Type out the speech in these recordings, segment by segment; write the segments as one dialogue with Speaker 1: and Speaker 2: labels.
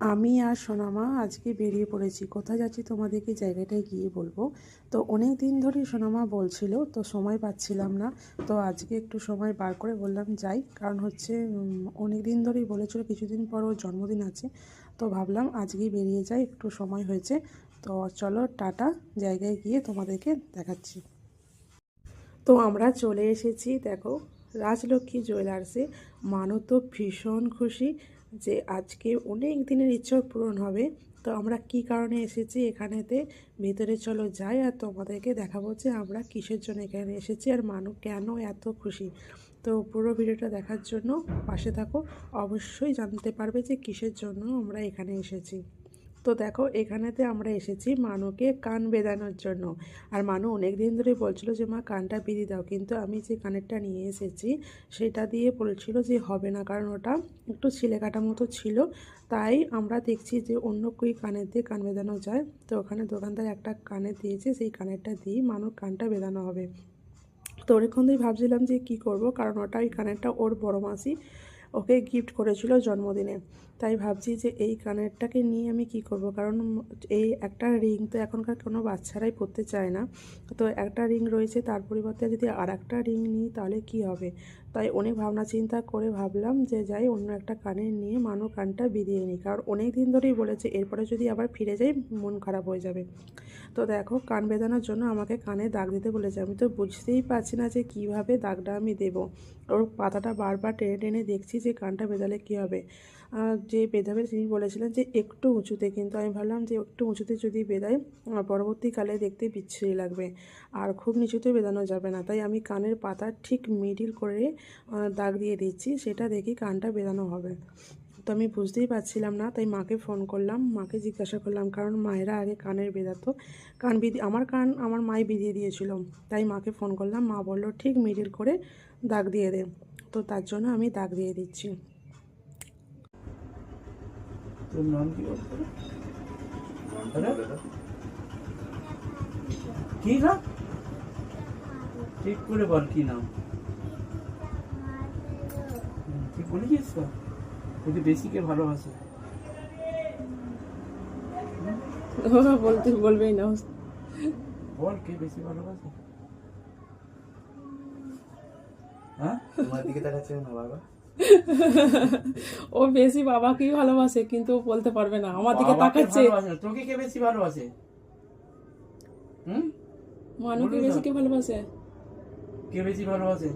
Speaker 1: আমি আর সোনামা আজকে বেরিয়ে পড়েছি। কোথায় যাচ্ছি তোমাদেরকে জায়গাটায় গিয়ে বলবো। তো অনেক দিন ধরেই সোনামা বলছিল, তো সময় পাচ্ছিলাম না। তো আজকে একটু সময় বার করে বললাম যাই, কারণ হচ্ছে অনেক দিন ধরেই বলেছিল কিছুদিন পর ওর জন্মদিন আছে। তো ভাবলাম আজকেই বেরিয়ে যাই, একটু সময় হয়েছে। তো চলো টাটা, জায়গায় গিয়ে তোমাদেরকে দেখাচ্ছি। তো আমরা চলে এসেছি, দেখো, রাজলক্ষ্মী জুয়েলার্সে। মানু তো ভীষণ খুশি যে আজকে অনেক দিনের ইচ্ছা পূরণ হবে। তো আমরা কি কারণে এসেছি এখানেতে, ভেতরে চলো যাই আর তোমাদেরকে দেখাবো যে আমরা কিসের জন্য এখানে এসেছি আর মানু কেন এত খুশি। তো পুরো ভিডিওটা দেখার জন্য পাশে থাকো, অবশ্যই জানতে পারবে যে কিসের জন্য আমরা এখানে এসেছি। তো দেখো, এখানেতে আমরা এসেছি মানুকে কান বেঁধানোর জন্য। আর মানু অনেক দিন ধরে বলছিল যে মা কানটা বেঁধে দাও, কিন্তু আমি যে কানেরটা নিয়ে এসেছি সেটা দিয়ে বলছিল যে হবে না, কারণ ওটা একটু ছিলে কাটা মতো ছিল। তাই আমরা দেখছি যে অন্য কই কানের দিয়ে কান বেঁধানো যায়। তো ওখানে দোকানদার একটা কানের দিয়েছে, সেই কানেরটা দিয়ে মানুর কানটা বেঁধানো হবে। তো অনেকক্ষণ ধরেই ভাবছিলাম যে কী করব, কারণ ওটা ওই কানেরটা ওর বড় মাসি ওকে গিফট করেছিল জন্মদিনে। তাই ভাবছি যে এই কানেরটাকে নিয়ে আমি কি করব, কারণ এই একটা রিং তো এখনকার কোনো বাচ্চারাই পরতে চায় না। তো একটা রিং রয়েছে, তার পরিবর্তে যদি আর একটা রিং নিই তাহলে কি হবে। তাই অনেক ভাবনা চিন্তা করে ভাবলাম যে যাই অন্য একটা কানের নিয়ে মানুষ কানটা বিধিয়ে নিই, কারণ অনেক দিন ধরেই বলেছে এরপরে যদি আবার ফিরে যাই মন খারাপ হয়ে যাবে। তো দেখো, কান বেঁধানোর জন্য আমাকে কানে দাগ দিতে বলেছে। আমি তো বুঝতেই পারছি না যে কীভাবে দাগটা আমি দেবো। ওর পাতাটা বারবার টেনে টেনে দেখছি যে কানটা বেঁধালে কী হবে। যে বেঁধাবে তিনি বলেছিলেন যে একটু উঁচুতে, কিন্তু আমি ভাবলাম যে একটু উঁচুতে যদি বেঁধাই পরবর্তীকালে দেখতে বিচ্ছিরি লাগবে, আর খুব নিচুতে বেঁধানো যাবে না। তাই আমি কানের পাতার ঠিক মিডিল করে দাগ দিয়ে দিচ্ছি, সেটা দেখি কানটা বেঁধানো হবে। তো আমি বুঝতেই পারছিলাম না, তাই মাকে ফোন করলাম, মাকে জিজ্ঞাসা করলাম, কারণ মায়েরা আগে কানের বেঁধাতো। কান আমার মাই বিধিয়ে দিয়েছিল। তাই মাকে ফোন করলাম, মা বললো ঠিক মিডিল করে দাগ দিয়ে দে। তো তার জন্য আমি দাগ দিয়ে দিচ্ছি।
Speaker 2: তোর নাম কি বলতো? কি না ঠিক করে বল, কি নাম তুই বলেছিস তো? তোকে বেশি কে ভালোবাসে?
Speaker 1: বলতে বলবেই না।
Speaker 2: বল, কে বেশি ভালোবাসে? হ্যাঁ,
Speaker 3: তোমার দিকে তাকাচ্ছে না বাবা।
Speaker 1: ও বেশি বাবাকেই ভালোবাসে, কিন্তু ও বলতে পারবে না, আমার দিকে
Speaker 2: বাবাকে
Speaker 1: তাকাচ্ছে।
Speaker 2: ভালোবাসে না, তোকে কে বেশি ভালোবাসে? হুম,
Speaker 1: মানুকে
Speaker 2: বলবি
Speaker 1: বেশি
Speaker 2: তো?
Speaker 1: কে ভালোবাসে?
Speaker 2: কে বেশি ভালোবাসে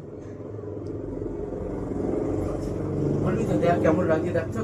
Speaker 2: বলবি তো? দেখ কেমন লাগিয়ে, দেখছো?